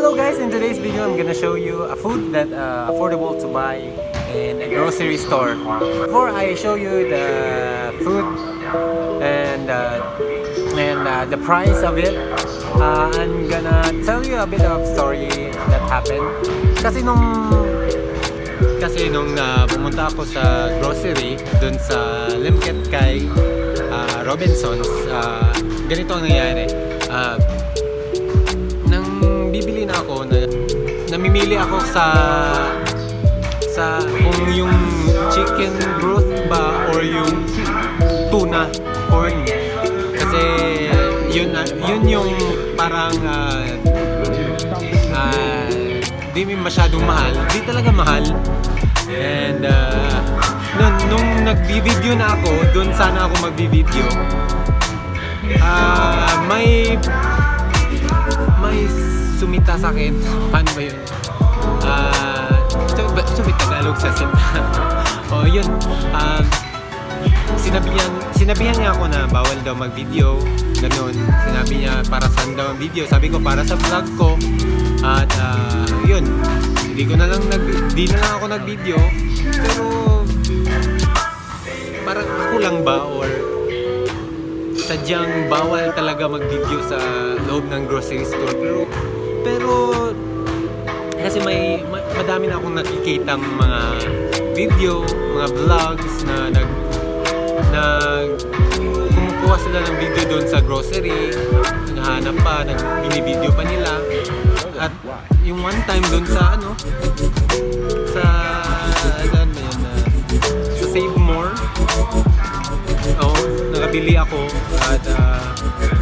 Hello guys, in today's video I'm gonna show you a food that affordable to buy in a grocery store. Before I show you the food and the price of it, I'm gonna tell you a bit of story that happened. Kasi nung pumunta ako sa grocery dun sa Limket kay Robinsons, ganito ang nangyari. Bibili na ako, namimili ako sa kung yung chicken broth ba or yung tuna corn, kasi yun yung parang di masyadong mahal, di talaga mahal. And nung nagbi-video na ako, dun sana ako magbi-video, may sumita sa akin. Paano ba yun? Sumit Tagalog sa sinta. O yun, sinabihan niya ako na bawal daw mag-video, ganun. Sinabi niya para saan daw ang video. Sabi ko para sa vlog ko. At yun, di na lang ako nag-video. Pero parang ako lang ba or sadyang bawal talaga mag-video sa loob ng grocery store. Pero kasi madami na akong nakikitang mga video, mga vlogs na kumukuha sila ng video doon sa grocery, naghahanap pa, binibideo pa nila. At yung one time doon sa sa Save More, nakabili ako at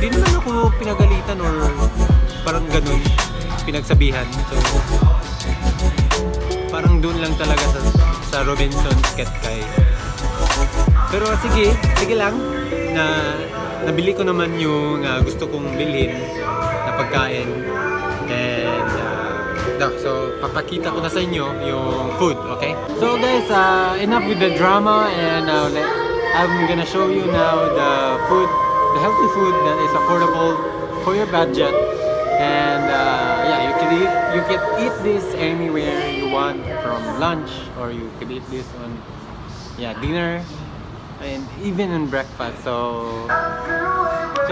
di naman ako pinagalitan or parang ganun, pinagsabihan. So parang doon lang talaga sa Robinsons Ketkay. Pero sige lang, nabili ko naman yung gusto kong bilhin na pagkain. And so papakita ko na sa inyo yung food, okay? So guys, enough with the drama, and I'm gonna show you now the healthy food that is affordable for your budget. And yeah, you can eat this anywhere you want, from lunch, or you can eat this on dinner, and even on breakfast. So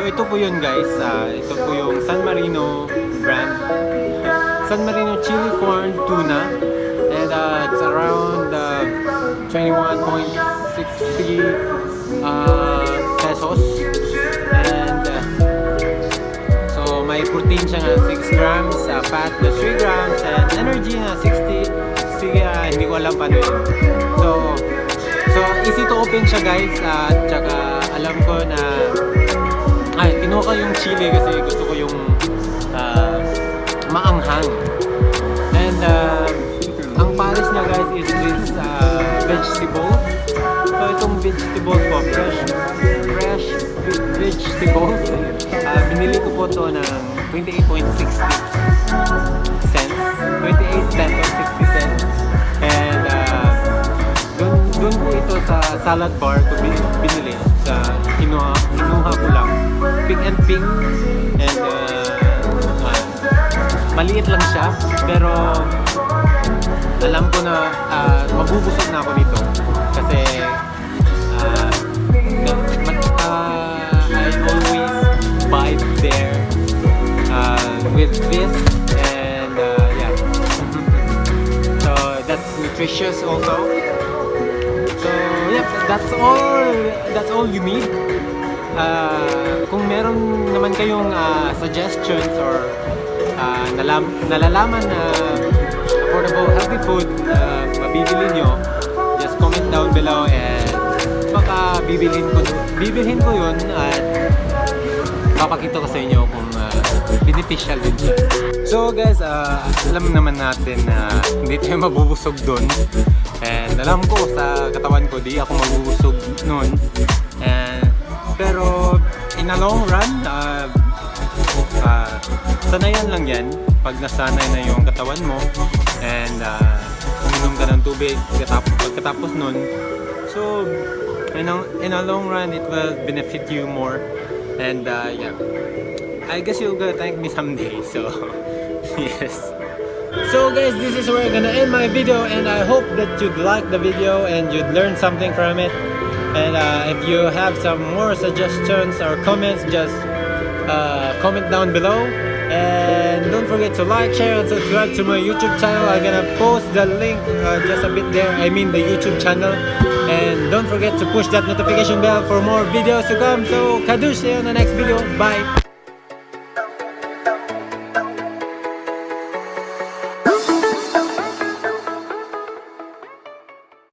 ito po yun guys, ito po yung San Marino brand, San Marino chili corn tuna, and it's around 21.60 pesos. And so may protein siya nga 6 grams, fat na 3 grams, and energy na 60. Sige, hindi ko alam paano yun. So easy to open siya guys, at saka alam ko na kinuha ko yung chili kasi gusto ko yung maanghang. And ang pares niya guys is this vegetables. So itong vegetables ko, fresh vegetables, binili ko po to ng 28.60 cents, 28 pesos 60 cents. And dun po ito sa salad bar ko binili, sa kinuha ko lang, pink and pink. And maliit lang siya, pero alam ko na mabubusog na ako nito kasi I always buy there with this. And yeah, so that's nutritious also. So yeah, that's all you need. Kung meron naman kayong suggestions or nalalaman na affordable healthy food mabibili nyo, just comment down below, and baka bibilhin ko yun at papakita ko sa inyo kung beneficial din siya. So guys, alam naman natin na hindi tayo mabubusog dun, and alam ko sa katawan ko di ako mabubusog nun, pero in a long run, sanayan lang yan. Pag nasanay na yung katawan mo, and uminom ka ng tubig pagkatapos nun, so in a long run it will benefit you more. And yeah, I guess you're gonna thank me someday. So Yes. So guys, this is where I'm gonna end my video, and I hope that you'd like the video and you'd learn something from it. And if you have some more suggestions or comments, just comment down below. And don't forget to like, share, and subscribe to my YouTube channel. I'm gonna post the link just a bit there, I mean the YouTube channel. And don't forget to push that notification bell for more videos to come. So kadush, see you on the next video. Bye!